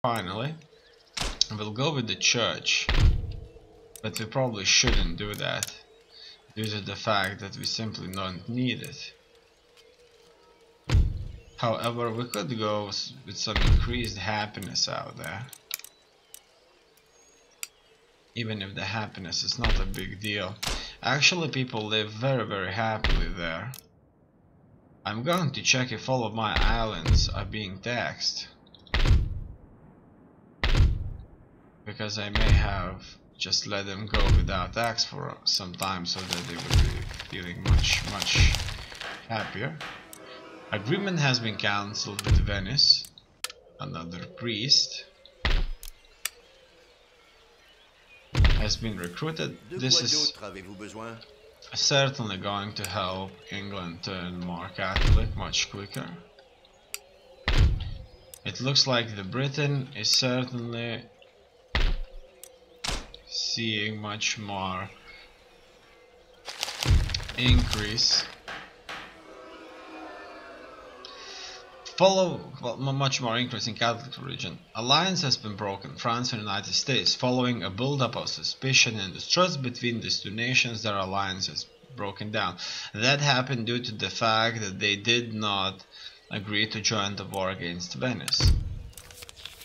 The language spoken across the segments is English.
Finally, we'll go with the church, but we probably shouldn't do that due to the fact that we simply don't need it. However, we could go with some increased happiness out there, even if the happiness is not a big deal. Actually, people live very happily there. I'm going to check if all of my islands are being taxed, because I may have just let them go without tax for some time so that they would be feeling much happier. Agreement has been cancelled with Venice. Another priest has been recruited. This is certainly going to help England turn more Catholic much quicker. It looks like the Britain is certainly seeing much more increase. Much more increase in Catholic religion. Alliance has been broken. France and United States. Following a build-up of suspicion and distrust between these two nations, their alliance has broken down. That happened due to the fact that they did not agree to join the war against Venice.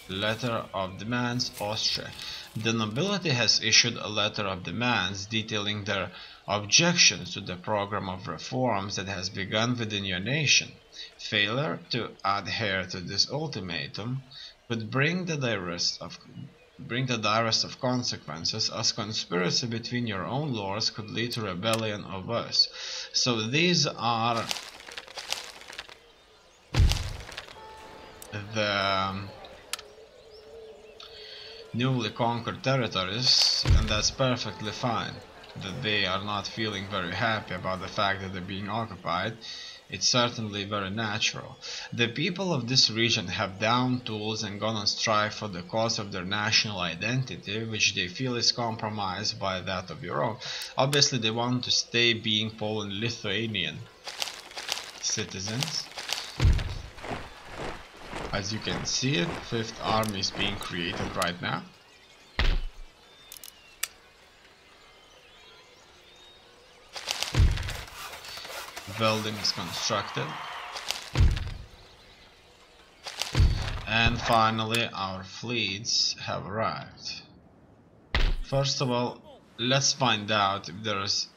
Letter of demands, Austria. The nobility has issued a letter of demands detailing their objections to the program of reforms that has begun within your nation. Failure to adhere to this ultimatum could bring the direst of consequences, as conspiracy between your own lords could lead to rebellion or worse. So these are the newly conquered territories, and that's perfectly fine. That they are not feeling very happy about the fact that they're being occupied. It's certainly very natural. The people of this region have downed tools and gone on strike for the cause of their national identity, which they feel is compromised by that of your own. Obviously, they want to stay being Poland-Lithuanian citizens. As you can see, Fifth Army is being created right now. Building is constructed. And finally, our fleets have arrived. First of all, let's find out if there is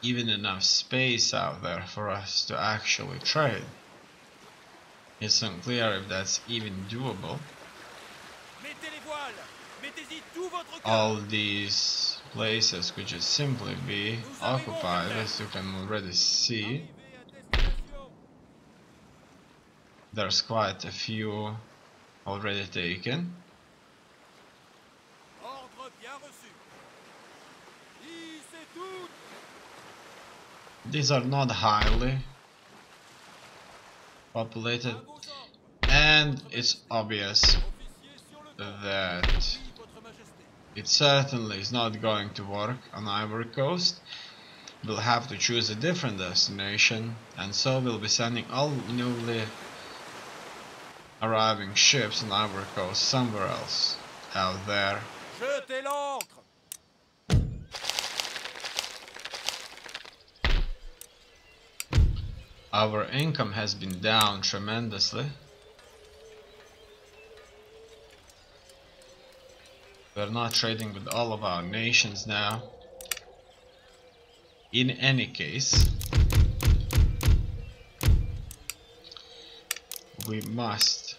even enough space out there for us to actually trade. It's unclear if that's even doable. All these places could just simply be occupied, as you can already see. There's quite a few already taken. These are not highly populated, and it's obvious that it certainly is not going to work on Ivory Coast. We'll have to choose a different destination, and so we'll be sending all newly arriving ships on Ivory Coast somewhere else out there. Our income has been down tremendously. We're not trading with all of our nations now. In any case, we must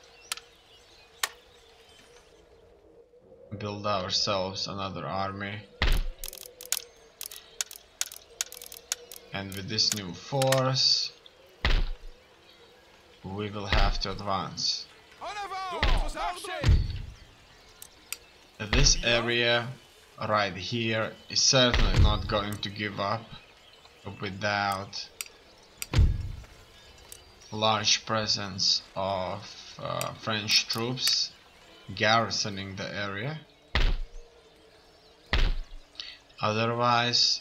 build ourselves another army. And with this new force, we will have to advance. This area right here is certainly not going to give up without large presence of French troops garrisoning the area. Otherwise,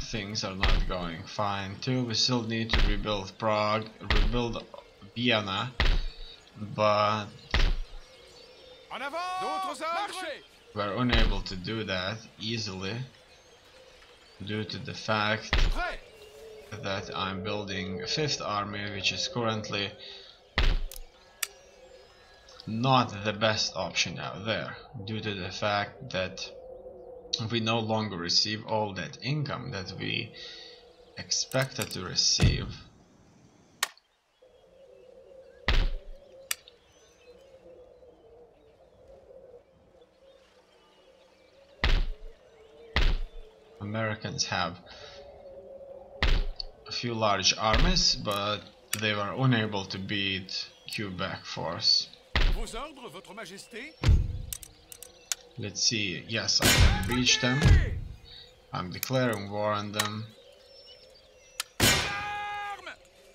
things are not going fine too. We still need to rebuild Prague, rebuild Vienna, but En avant! D'autres hommes! We're unable to do that easily due to the fact that I'm building a fifth army, which is currently not the best option out there, due to the fact that we no longer receive all that income that we expected to receive. Americans have a few large armies, but they were unable to beat Quebec force. Vos ordres, Votre Majesté? Let's see, yes, I can reach them. I'm declaring war on them.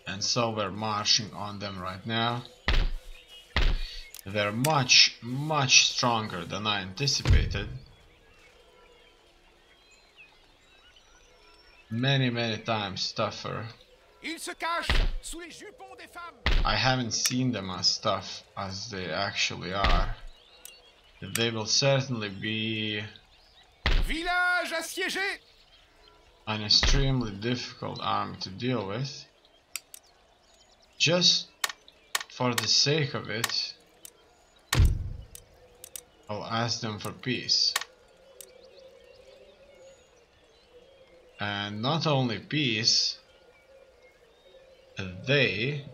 And so we're marching on them right now. They're much, much stronger than I anticipated. Many times tougher. Ils se cachent sous les jupons des femmes. I haven't seen them as tough as they actually are. They will certainly be Village assiégé. an extremely difficult army to deal with. Just for the sake of it, I'll ask them for peace. And not only peace, they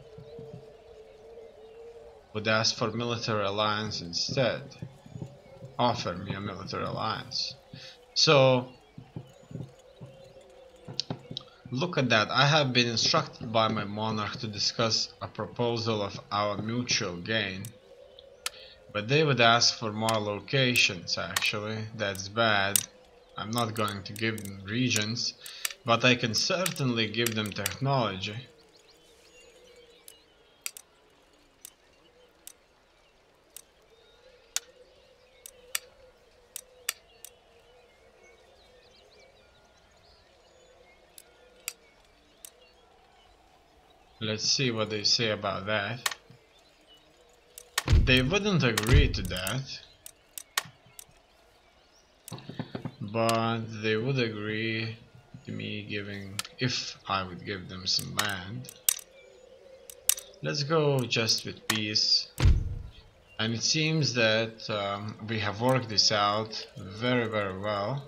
would ask for military alliance instead. Offer me a military alliance. So look at that. I have been instructed by my monarch to discuss a proposal of our mutual gain. But they would ask for more locations actually. That's bad. I'm not going to give them regions, but I can certainly give them technology. Let's see what they say about that. They wouldn't agree to that, but they would agree to me giving, if I would give them some land. Let's go just with peace. And it seems that we have worked this out very well.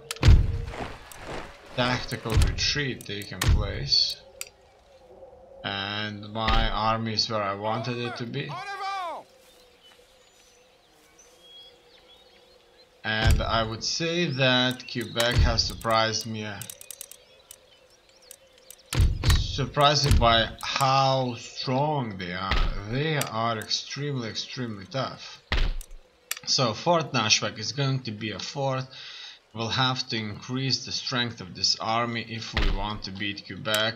Tactical retreat taking place. And my army is where I wanted it to be. And I would say that Quebec has surprised me. Surprised me by how strong they are. They are extremely tough. So Fort Nashwack is going to be a fort. We'll have to increase the strength of this army if we want to beat Quebec,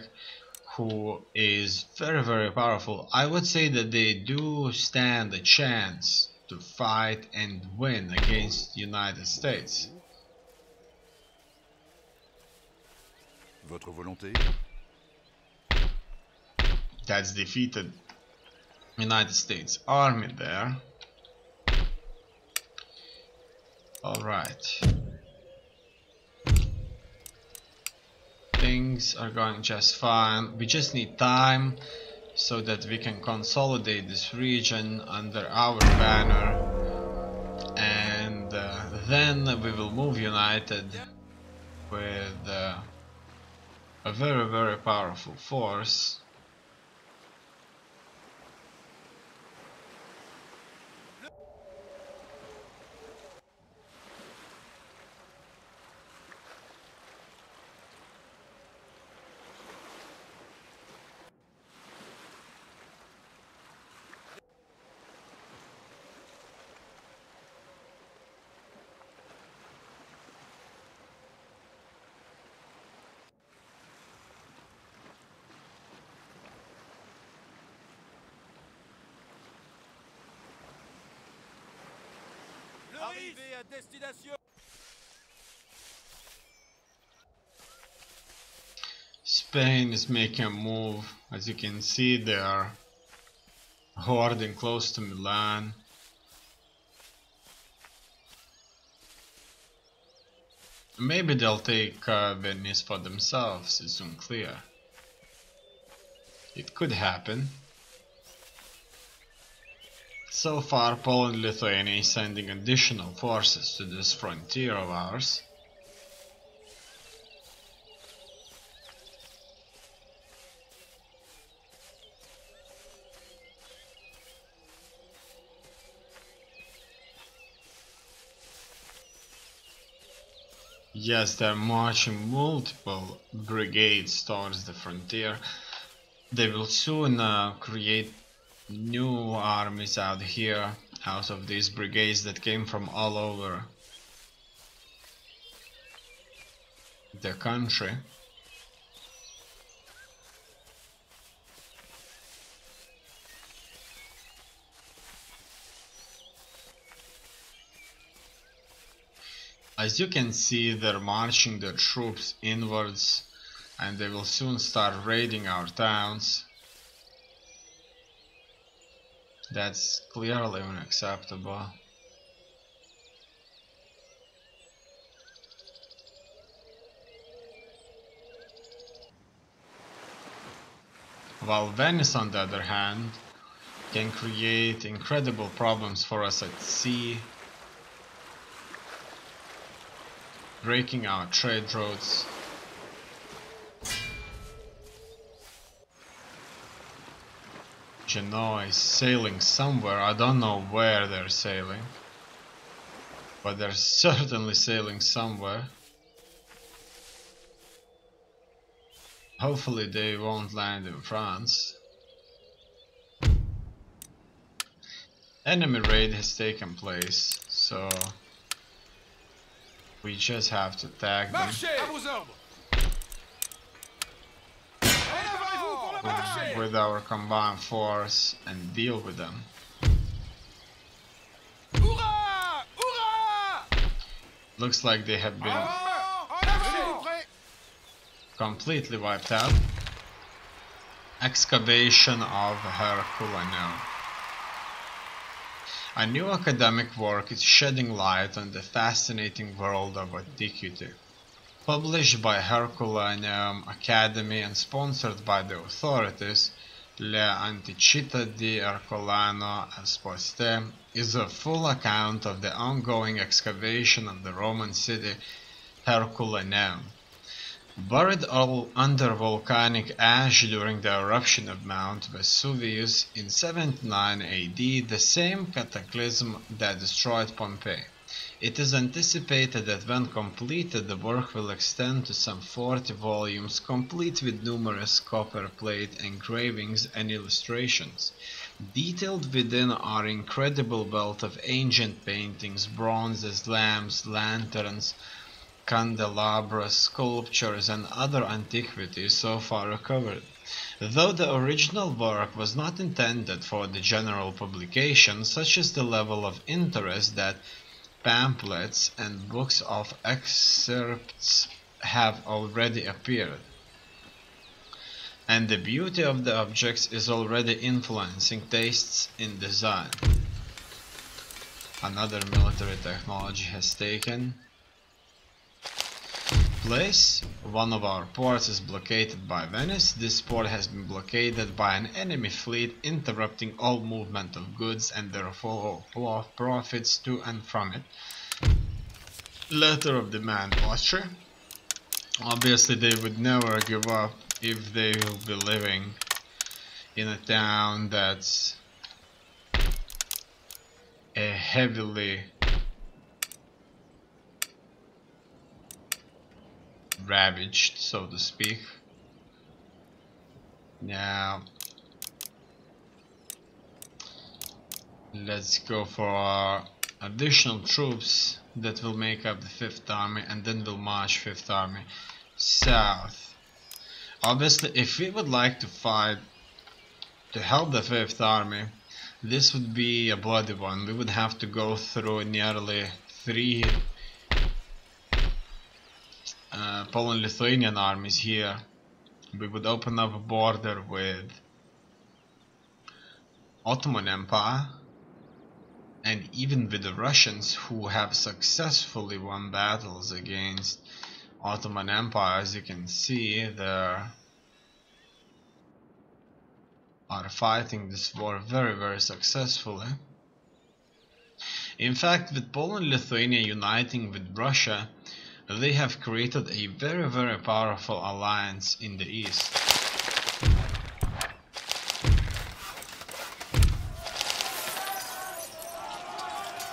who is very powerful. I would say that they do stand a chance to fight and win against the United States. Votre volonté? That's defeated United States army there. Alright. Things are going just fine. We just need time so that we can consolidate this region under our banner, and then we will move united with a very powerful force. Arrivez à destination. Spain is making a move. As you can see, they are hoarding close to Milan. Maybe they'll take Venice for themselves, it's unclear. It could happen. So far, Poland and Lithuania is sending additional forces to this frontier of ours. Yes, they're marching multiple brigades towards the frontier. They will soon create new armies out here, out of these brigades that came from all over the country. As you can see, they're marching their troops inwards, and they will soon start raiding our towns. That's clearly unacceptable. While Venice, on the other hand, can create incredible problems for us at sea, breaking our trade routes. Genoa is sailing somewhere, I don't know where they're sailing, but they're certainly sailing somewhere. Hopefully they won't land in France. Enemy raid has taken place, so we just have to attack them with our combined force and deal with them. Looks like they have been completely wiped out. Excavation of Herculaneum. A new academic work is shedding light on the fascinating world of antiquity. Published by Herculaneum Academy and sponsored by the authorities, L'Anticità di Ercolano Esposte is a full account of the ongoing excavation of the Roman city Herculaneum. Buried all under volcanic ash during the eruption of Mount Vesuvius in 79 AD, the same cataclysm that destroyed Pompeii. It is anticipated that when completed, the work will extend to some 40 volumes, complete with numerous copper plate engravings and illustrations. Detailed within are incredible wealth of ancient paintings, bronzes, lamps, lanterns, candelabras, sculptures, and other antiquities so far recovered. Though the original work was not intended for the general publication, such is the level of interest that pamphlets and books of excerpts have already appeared, and the beauty of the objects is already influencing tastes in design. Another military technology has taken place. One of our ports is blockaded by Venice. This port has been blockaded by an enemy fleet, interrupting all movement of goods and their flow of profits to and from it. Letter of demand, Austria. Obviously they would never give up if they will be living in a town that's a heavily ravaged, so to speak. Now let's go for our additional troops that will make up the 5th Army, and then we'll march 5th Army south. Obviously, if we would like to fight to help the 5th Army, this would be a bloody one. We would have to go through nearly 3 Poland-Lithuanian armies here. We would open up a border with Ottoman Empire, and even with the Russians, who have successfully won battles against Ottoman Empire. As you can see, they are fighting this war very successfully. In fact, with Poland and Lithuania uniting with Russia, they have created a very powerful alliance in the east.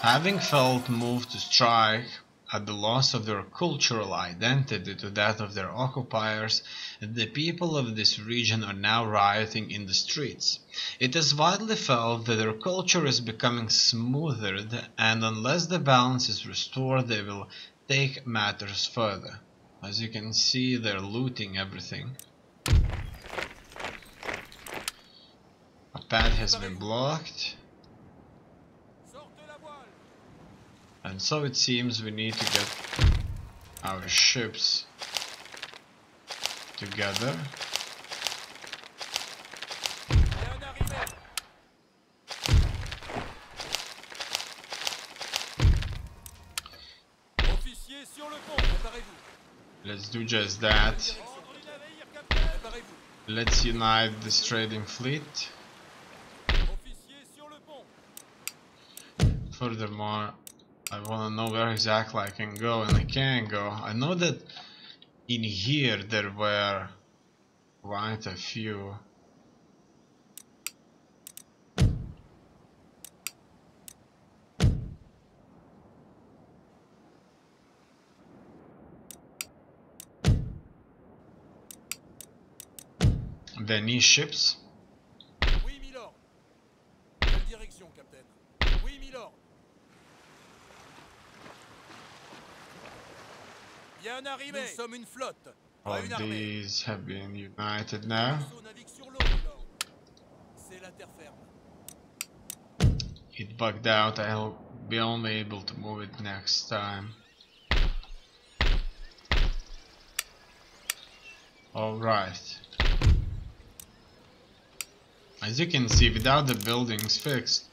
Having felt moved to strike at the loss of their cultural identity to that of their occupiers, the people of this region are now rioting in the streets. It is widely felt that their culture is becoming smoothed, and unless the balance is restored, they will take matters further. As you can see, they're looting everything. A path has been blocked. And so it seems we need to get our ships together. Let's do just that. Let's unite this trading fleet. Furthermore, I want to know where exactly I can go, and I can go. I know that in here there were quite a few. Venice ships. Oui, milord. Quelle direction, capitaine? Oui, milord. Bien arrivé. Nous sommes une flotte. All these have been united now. C'est la terre ferme. It bugged out. I'll be only able to move it next time. Alright. As you can see, without the buildings fixed,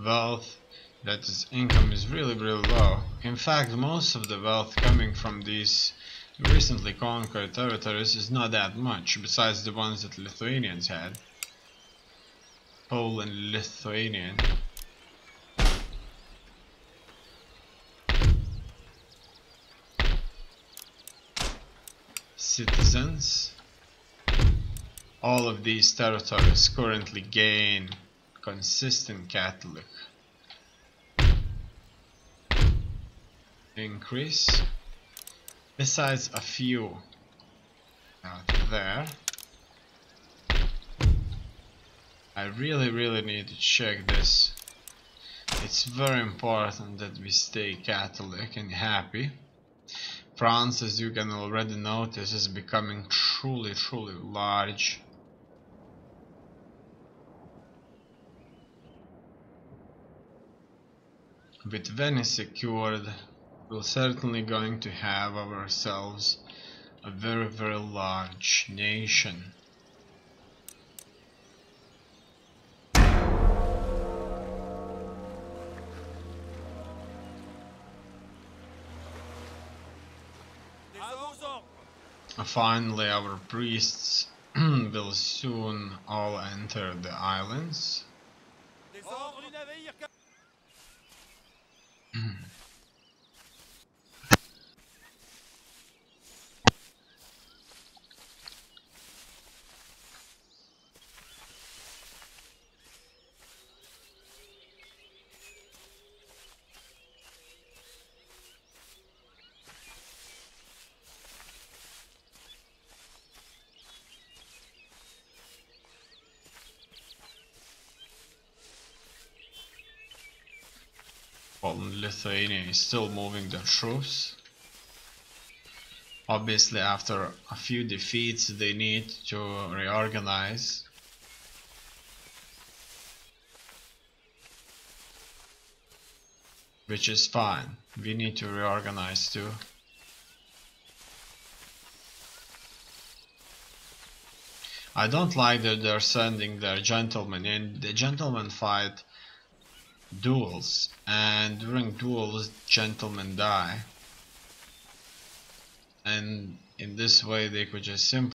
wealth, that is, income is really low. In fact, most of the wealth coming from these recently conquered territories is not that much, besides the ones that Lithuanians had. Poland, Lithuanian. Citizens. All of these territories currently gain consistent Catholic increase, besides a few out there. I really need to check this. It's very important that we stay Catholic and happy. France, as you can already notice, is becoming truly large. With Venice secured, we're certainly going to have ourselves a very large nation. Finally, our priests will soon all enter the islands. Poland, Lithuania is still moving their troops. Obviously, after a few defeats, they need to reorganize. Which is fine. We need to reorganize too. I don't like that they're sending their gentlemen in. The gentlemen fight duels, and during duels gentlemen die, and in this way they could just simply